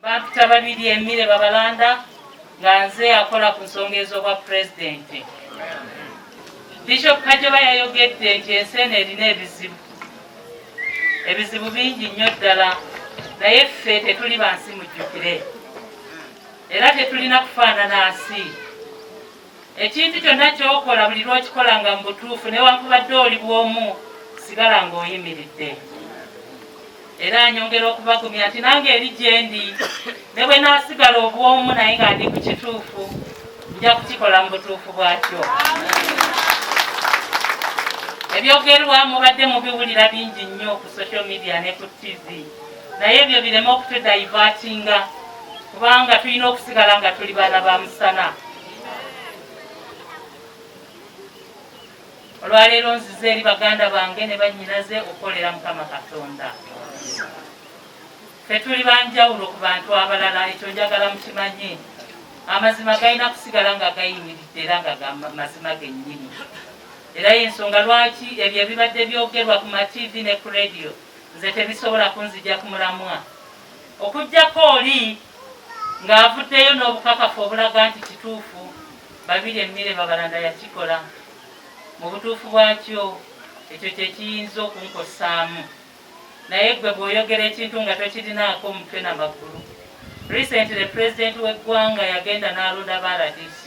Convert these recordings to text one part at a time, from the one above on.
Babirye Babalanda nga nze akola ku nsonga ez'obwa pulezidneti. Bishop Kajoba yayogedde nti ensi eno erina ebizibu bingi nnyo ddala, naye ffe tetuli bansi mujjukire era tetulina kufaanana nsi. Ekintu kyonna ky'okola buli lw'okikola nga mu butuufu newankubadde oli bw'omu sigala ng'oyimiridde. Era nyongera okubagumya nti nange eri gye ndi ne bwe naasigala obw'omu naye nga ndi ku kituufu nja kukikola mu butuufu bwakyo. Ebyogerwa mubadde mubiwulira bingi nnyo ku social media ne ku TV, naye ebyo bireme okutudaivatinga kubanga tulina okusigala nga tuli baana ba musana. Olwaleero nzize eri baganda bange ne bannyinaze okukolera Mukama Katonda. Ffe tuli banjawulo ku bantu abalala, ekyo njagala mukimanye. Amazima galina kusigala nga gayimiridde era nga mazima gennyini. Era y'ensonga lwaki ebyo ebibadde byogerwa ku mativi ne ku radio nze tebisobola kunzija ku mulamwa. Okuggyako oli ng'avuddeyo n'obukakafu obulaga nti kituufu Babirye Babalanda yakikola. Mu butuufu bwakyo ekyo kye kiyinza okunkosaamu. Naye gwe bw'oyogera ekintu nga tokirinaako omutwe n'amagulu. Recently pulezidneti w'eggwanga yagenda n'alonda ba RDC.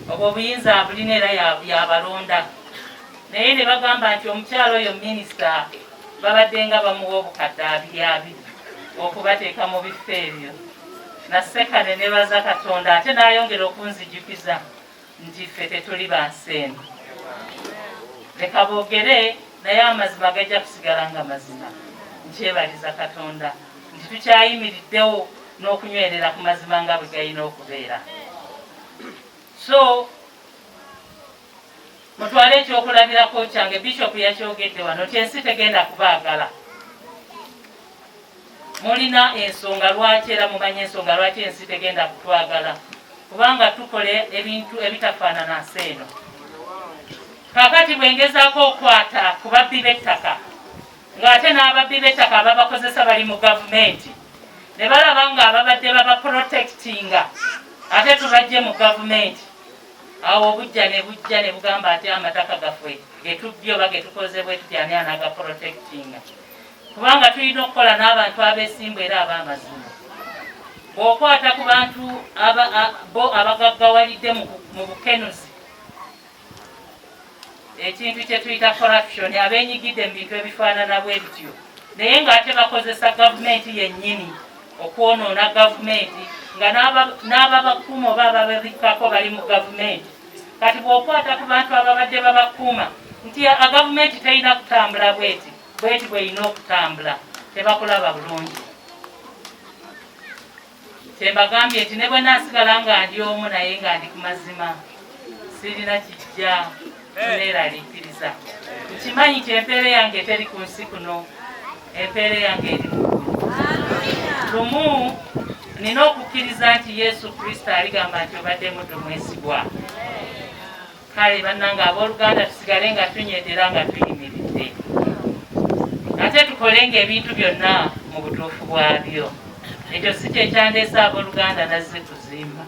Obwo obuyinza abulina era yabalonda. Naye ne bagamba nti omukyalo oyo minisita babadde nga bamuwa obukadde 200 okubateeka mu bifo ebyo. Naseka ne nebaza Katonda ate n'ayongera okunzijukiza nti ffe tetuli bansi eno. Leka boogere naye amazima gajja kusigala nga mazima. Nkyebaliza Katonda nti tukyayimiriddewo n'okunywerera ku mazima nga bwe galina okubeera. So mutwale ekyokulabirako kyange. Bishop yakyogedde wano nti ensi tegenda kubaagala. Mulina ensonga lwaki era mumanye ensonga lwaki ensi tegenda kutwagala, kubanga tukole ebintu ebitafaanana nsi eno. Kakati bwengezaako okwata ku babbi b'ettaka ng'ate n'ababbi b'ettaka ababakozesa bali mu gavumenti ne balaba nga ababadde babaprotectinga ate tubajje mu gavumenti, awo obujja ne bugamba ate amataka gaffe getubbye oba getukoze bwe tutya ani anagaprotectinga. Kubanga tulina okukola n'abantu abeesimbu era ab'amazima. Bw'okwata ku bantu bo abagaggawalidde mu bukenuzi, ekintu kye tuyita corruption, abeenyigidde mu bintu ebifaanana bwe bityo, naye ng'ate bakozesa gavumenti yennyini okwonoona gavumenti nga n'ababakuuma oba abababikkako bali mu gavumenti. Kati bw'okwata ku bantu ababadde babakuuma nti gavumenti terina kutambula bweti bw'erina okutambula, tebakulaba bulungi. Kyembagambye nti ne bwe naasigala nga ndi omu naye nga ndi ku mazima sirina kijja kuneeraliikiriza. Nkimanyi nti empeera yange teri ku nsi kuno, empeera yange eri mu ggulu. Lumu nina okukkiriza nti Yesu Kristo aligamba nti obadde muddu mwesigwa. Kale bannange abooluganda tusigale nga tunyetera nga tuyimiridde, ate tukolenga ebintu byonna mu butuufu bwabyo. Ekyo si kye kyandeese abooluganda nazze kuzimba.